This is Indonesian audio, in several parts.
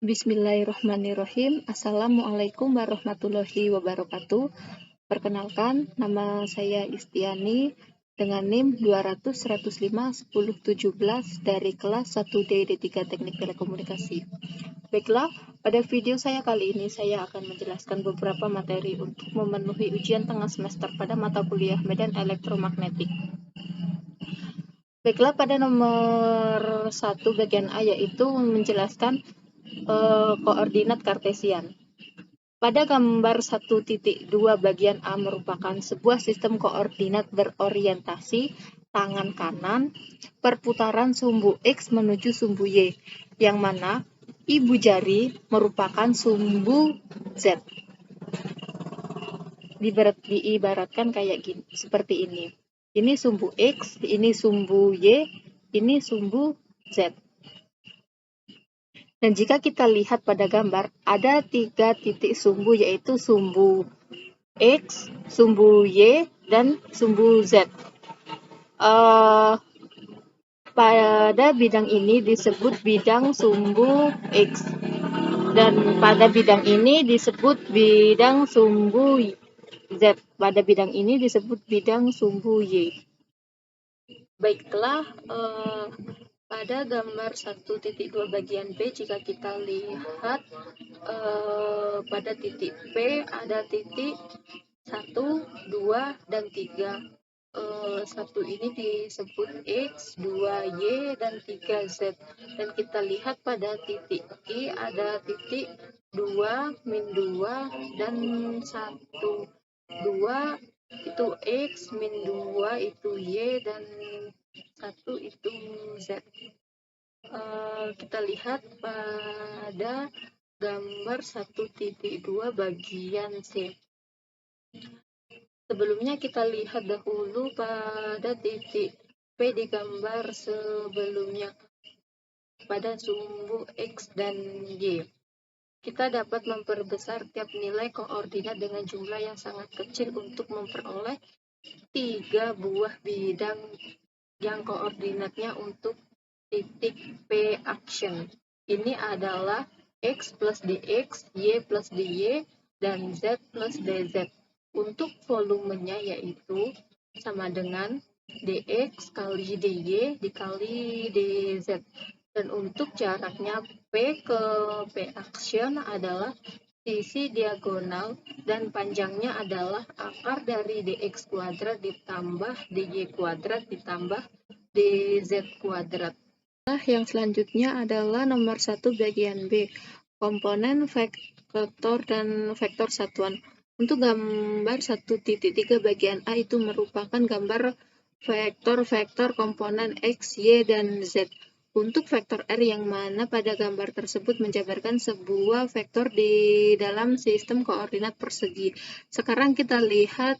Bismillahirrahmanirrahim. Assalamualaikum warahmatullahi wabarakatuh. Perkenalkan, nama saya Istiani dengan NIM 200-105-1017 dari kelas 1D D3 Teknik Telekomunikasi. Baiklah, pada video saya kali ini saya akan menjelaskan beberapa materi untuk memenuhi ujian tengah semester pada mata kuliah medan elektromagnetik. Baiklah, pada nomor 1 bagian A yaitu menjelaskan koordinat kartesian. Pada gambar 1.2 bagian A merupakan sebuah sistem koordinat berorientasi tangan kanan perputaran sumbu X menuju sumbu Y, yang mana ibu jari merupakan sumbu Z. Diibaratkan kayak gini, seperti ini. Ini sumbu X, ini sumbu Y, ini sumbu Z. Dan jika kita lihat pada gambar, ada 3 titik sumbu, yaitu sumbu X, sumbu Y, dan sumbu Z. Pada bidang ini disebut bidang sumbu X, dan pada bidang ini disebut bidang sumbu Z. Pada bidang ini disebut bidang sumbu Y. Baiklah, pada gambar 1.2 bagian B, jika kita lihat pada titik P ada titik 1, 2, dan 3. 1 ini disebut X, 2 Y, dan 3 Z. Dan kita lihat pada titik I ada titik 2, min 2, dan 1. 2 itu X, min 2 itu Y, dan 1 itu Z. Kita lihat pada gambar 1.2 bagian C. Sebelumnya kita lihat dahulu pada titik P di gambar sebelumnya pada sumbu X dan Y. Kita dapat memperbesar tiap nilai koordinat dengan jumlah yang sangat kecil untuk memperoleh 3 buah bidang yang koordinatnya untuk titik P action. Ini adalah X plus DX, Y plus DY, dan Z plus DZ. Untuk volumenya yaitu sama dengan DX kali DY dikali DZ. Dan untuk jaraknya P ke P action adalah sisi diagonal, dan panjangnya adalah akar dari dx kuadrat ditambah dy kuadrat ditambah dz kuadrat. Yang selanjutnya adalah nomor 1 bagian B, komponen vektor dan vektor satuan. Untuk gambar 1.3 bagian A itu merupakan gambar vektor-vektor komponen X, Y, dan Z. Untuk vektor R yang mana pada gambar tersebut menjabarkan sebuah vektor di dalam sistem koordinat persegi. Sekarang kita lihat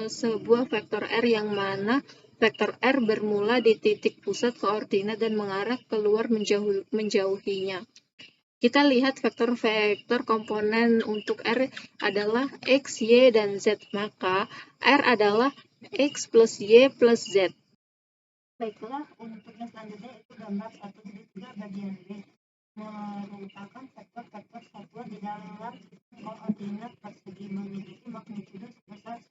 sebuah vektor R yang mana vektor R bermula di titik pusat koordinat dan mengarah keluar menjauhinya. Kita lihat vektor-vektor komponen untuk R adalah X, Y, dan Z, maka R adalah X plus Y plus Z. Baiklah, untuk yang selanjutnya itu gambar 1.3 bagian B, merupakan vektor-vektor satuan di dalam sistem koordinat persegi memiliki magnitudo sebesar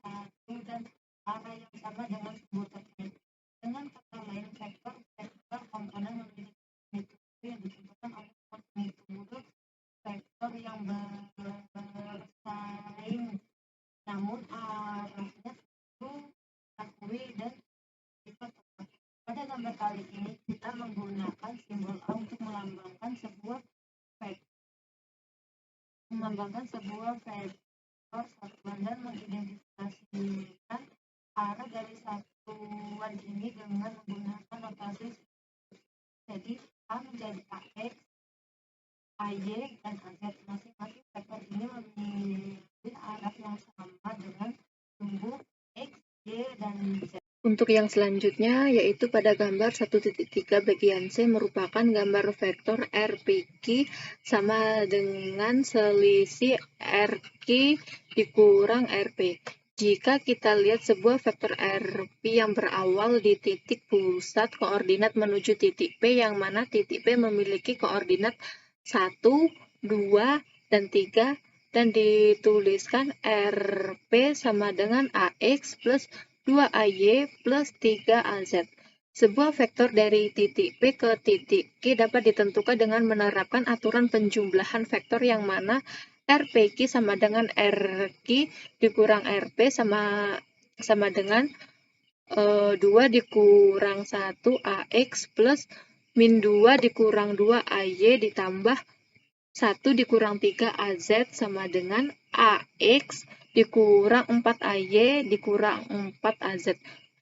1 dan arah yang sama dengan sumbu terkait. Dengan kata lain, vektor komponen memiliki magnitudo yang ditentukan oleh magnitudo vektor yang bersaing, namun arahnya selalu diakui dan sifat tetap. Pada gambar kali ini kita menggunakan simbol A untuk melambangkan sebuah vektor satuan dan mengidentifikasikan arah dari satuan ini dengan menggunakan notasi. Jadi A menjadi AX, AY, dan AZ. Masing-masing vektor ini memiliki arah yang sama dengan sumbu X, Y, dan Z. Untuk yang selanjutnya yaitu pada gambar 1.3 bagian C merupakan gambar vektor RPQ sama dengan selisih RQ dikurang RP. Jika kita lihat sebuah vektor RP yang berawal di titik pusat koordinat menuju titik P, yang mana titik P memiliki koordinat 1, 2, dan 3, dan dituliskan RP sama dengan AX plus 2AY plus 3AZ. Sebuah vektor dari titik P ke titik Q dapat ditentukan dengan menerapkan aturan penjumlahan vektor yang mana RPQ sama dengan RQ dikurang RP sama dengan 2 dikurang 1 AX plus min 2 dikurang 2 AY ditambah 1 dikurang 3 AZ sama dengan AX dikurang 4 AY dikurang 4 AZ.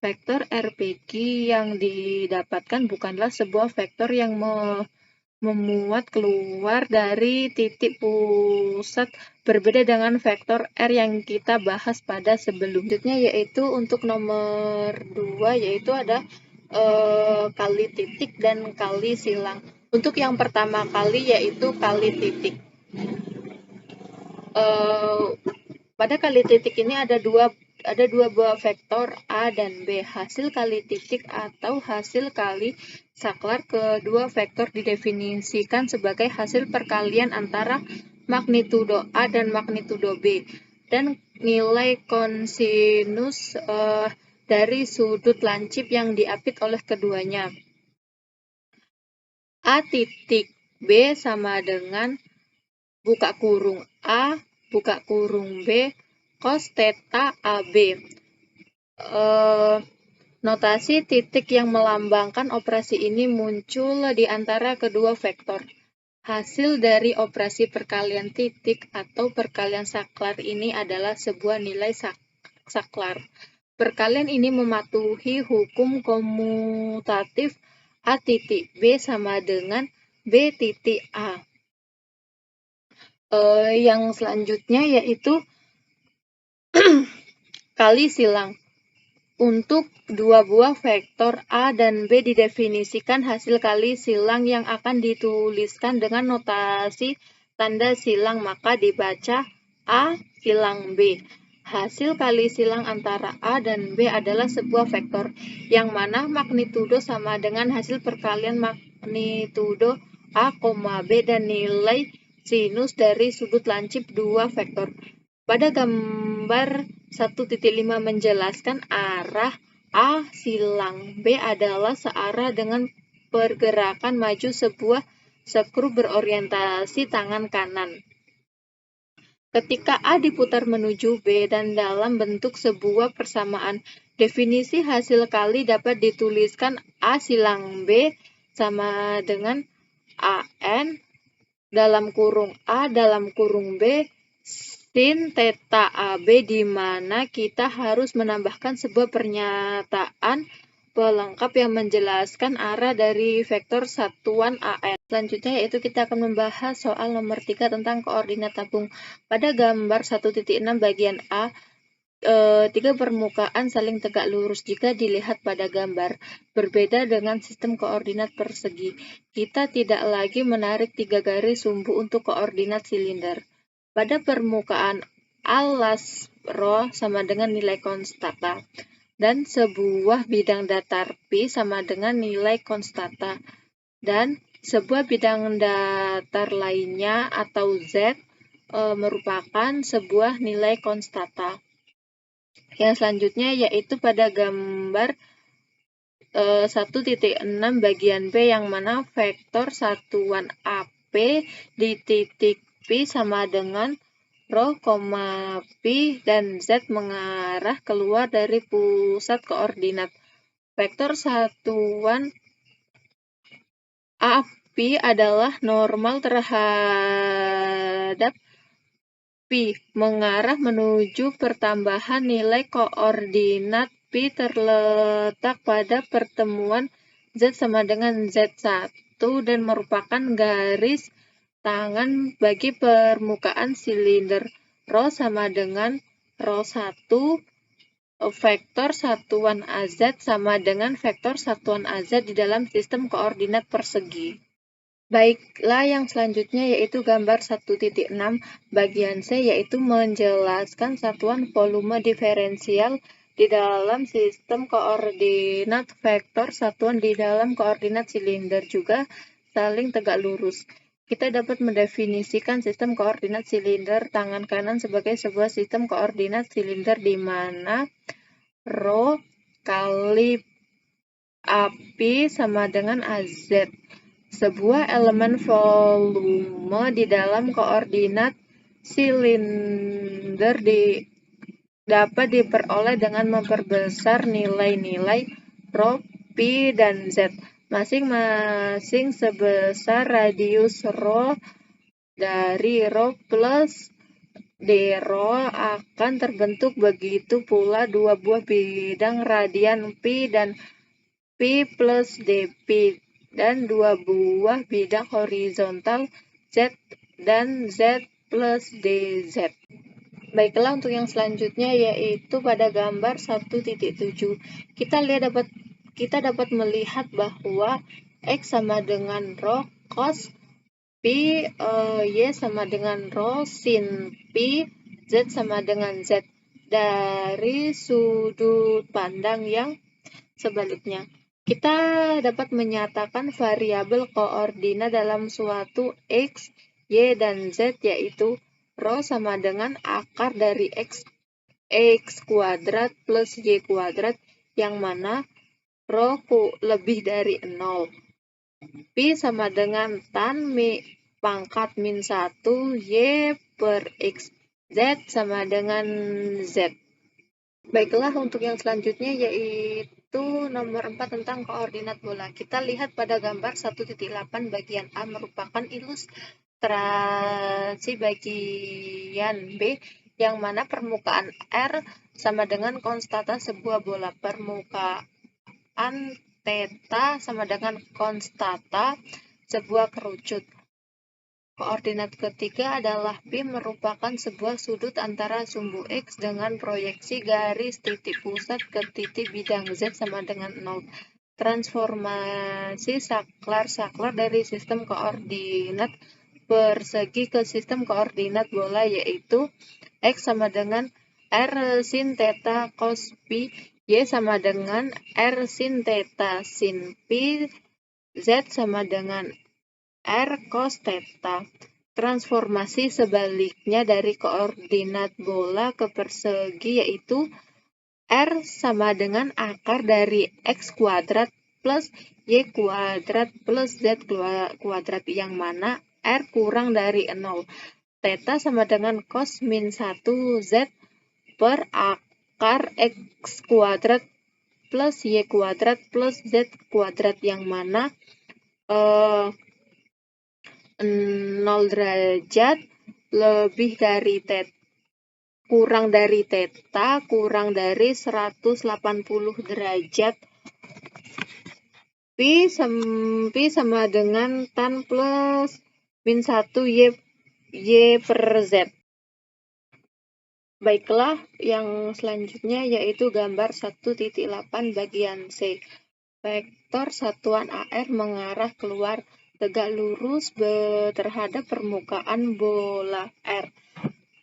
Vektor RPQ yang didapatkan bukanlah sebuah vektor yang memuat keluar dari titik pusat, berbeda dengan vektor R yang kita bahas pada sebelumnya, yaitu untuk nomor 2 yaitu ada kali titik dan kali silang. Untuk yang pertama kali yaitu kali titik. Pada kali titik ini ada dua buah vektor A dan B. Hasil kali titik atau hasil kali saklar kedua vektor didefinisikan sebagai hasil perkalian antara magnitudo A dan magnitudo B dan nilai kosinus dari sudut lancip yang diapit oleh keduanya. A titik B sama dengan buka kurung A buka kurung B cos theta AB. Notasi titik yang melambangkan operasi ini muncul di antara kedua vektor. Hasil dari operasi perkalian titik atau perkalian saklar ini adalah sebuah nilai saklar. Perkalian ini mematuhi hukum komutatif A titik B sama dengan B titik A. Yang selanjutnya yaitu kali silang. Untuk dua buah vektor A dan B didefinisikan hasil kali silang yang akan dituliskan dengan notasi tanda silang, maka dibaca A silang B. Hasil kali silang antara A dan B adalah sebuah vektor, yang mana magnitudo sama dengan hasil perkalian magnitudo A, B dan nilai sinus dari sudut lancip dua vektor. Pada gambar 1.5 menjelaskan arah A silang B adalah searah dengan pergerakan maju sebuah skru berorientasi tangan kanan. Ketika A diputar menuju B dan dalam bentuk sebuah persamaan, definisi hasil kali dapat dituliskan A silang B sama dengan AN dalam kurung A dalam kurung B sin theta AB, di mana kita harus menambahkan sebuah pernyataan pelengkap yang menjelaskan arah dari vektor satuan AN. Selanjutnya yaitu kita akan membahas soal nomor 3 tentang koordinat tabung. Pada gambar 1.6 bagian A, 3 permukaan saling tegak lurus jika dilihat pada gambar. Berbeda dengan sistem koordinat persegi, kita tidak lagi menarik 3 garis sumbu untuk koordinat silinder. Pada permukaan alas rho sama dengan nilai konstanta, dan sebuah bidang datar Pi sama dengan nilai konstanta, dan sebuah bidang datar lainnya atau Z merupakan sebuah nilai konstanta. Yang selanjutnya yaitu pada gambar 1.6 bagian B, yang mana vektor satuan AP di titik P sama dengan rho, pi dan Z mengarah keluar dari pusat koordinat. Vektor satuan AP adalah normal terhadap P, mengarah menuju pertambahan nilai koordinat P terletak pada pertemuan Z sama dengan Z1 dan merupakan garis tangan bagi permukaan silinder. Rho sama dengan rho 1, vektor satuan AZ sama dengan vektor satuan AZ di dalam sistem koordinat persegi. Baiklah, yang selanjutnya yaitu gambar 1.6 bagian C, yaitu menjelaskan satuan volume diferensial di dalam sistem koordinat vektor satuan di dalam koordinat silinder juga saling tegak lurus. kita dapat mendefinisikan sistem koordinat silinder tangan kanan sebagai sebuah sistem koordinat silinder di mana Rho kali AP sama dengan AZ. Sebuah elemen volume di dalam koordinat silinder dapat diperoleh dengan memperbesar nilai-nilai Rho, P, dan Z. Masing-masing sebesar radius Rho dari Rho plus D Rho akan terbentuk begitu pula dua buah bidang radian P dan P plus dP dan dua buah bidang horizontal Z dan Z plus DZ. Baiklah, untuk yang selanjutnya yaitu pada gambar 1.7. Kita dapat melihat bahwa X sama dengan Rho cos P, Y sama dengan Rho sin P, Z sama dengan Z dari sudut pandang yang sebaliknya. Kita dapat menyatakan variabel koordinat dalam suatu X, Y, dan Z yaitu Rho sama dengan akar dari X kuadrat plus Y kuadrat yang mana Rho lebih dari 0. P sama dengan tan pangkat min 1 Y per X. Z sama dengan Z. Baiklah, untuk yang selanjutnya yaitu nomor 4 tentang koordinat bola. Kita lihat pada gambar 1.8 bagian A merupakan ilustrasi bagian B yang mana permukaan R sama dengan konstanta sebuah bola. Permukaan theta sama dengan konstanta sebuah kerucut. Koordinat ketiga adalah P merupakan sebuah sudut antara sumbu X dengan proyeksi garis titik pusat ke titik bidang Z sama dengan 0. Transformasi saklar dari sistem koordinat persegi ke sistem koordinat bola yaitu X sama dengan R sin theta cos P, Y sama dengan R sin theta sin P, Z sama dengan R cos theta. Transformasi sebaliknya dari koordinat bola ke persegi yaitu R sama dengan akar dari X kuadrat plus Y kuadrat plus Z kuadrat yang mana R kurang dari 0. Theta sama dengan cos min 1 Z per akar X kuadrat plus Y kuadrat plus Z kuadrat yang mana 0 derajat lebih dari kurang dari theta kurang dari 180 derajat. Pi sama dengan tan plus min 1 Y per Z. Baiklah, yang selanjutnya yaitu gambar 1.8 bagian C. Vektor satuan AR mengarah keluar tegak lurus terhadap permukaan bola R.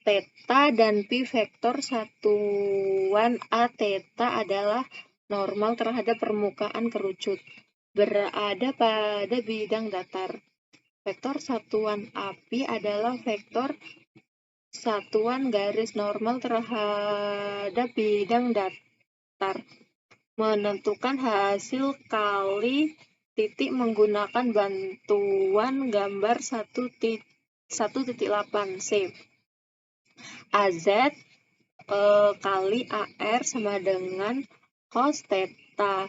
Theta dan pi vektor satuan A theta adalah normal terhadap permukaan kerucut, berada pada bidang datar. Vektor satuan AP adalah vektor satuan garis normal terhadap bidang datar. Menentukan hasil kali titik menggunakan bantuan gambar 1.8C. AZ kali AR sama dengan cos theta.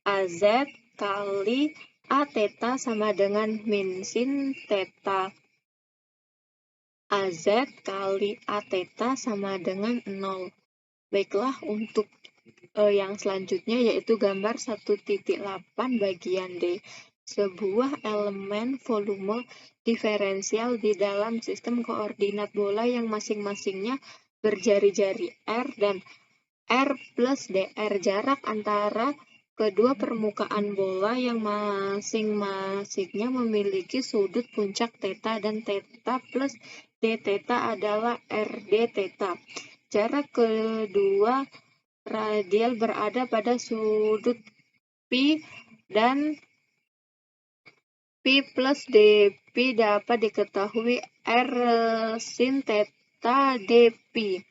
AZ kali A theta sama dengan min sin theta. AZ kali A theta sama dengan 0. Baiklah, untuk yang selanjutnya yaitu gambar 1.8 bagian D. Sebuah elemen volume diferensial di dalam sistem koordinat bola yang masing-masingnya berjari-jari R dan R plus DR. Jarak antara kedua permukaan bola yang masing-masingnya memiliki sudut puncak theta dan theta plus d theta adalah RD theta. Jarak kedua radial berada pada sudut P dan Pi plus dP dapat diketahui R sin theta dP.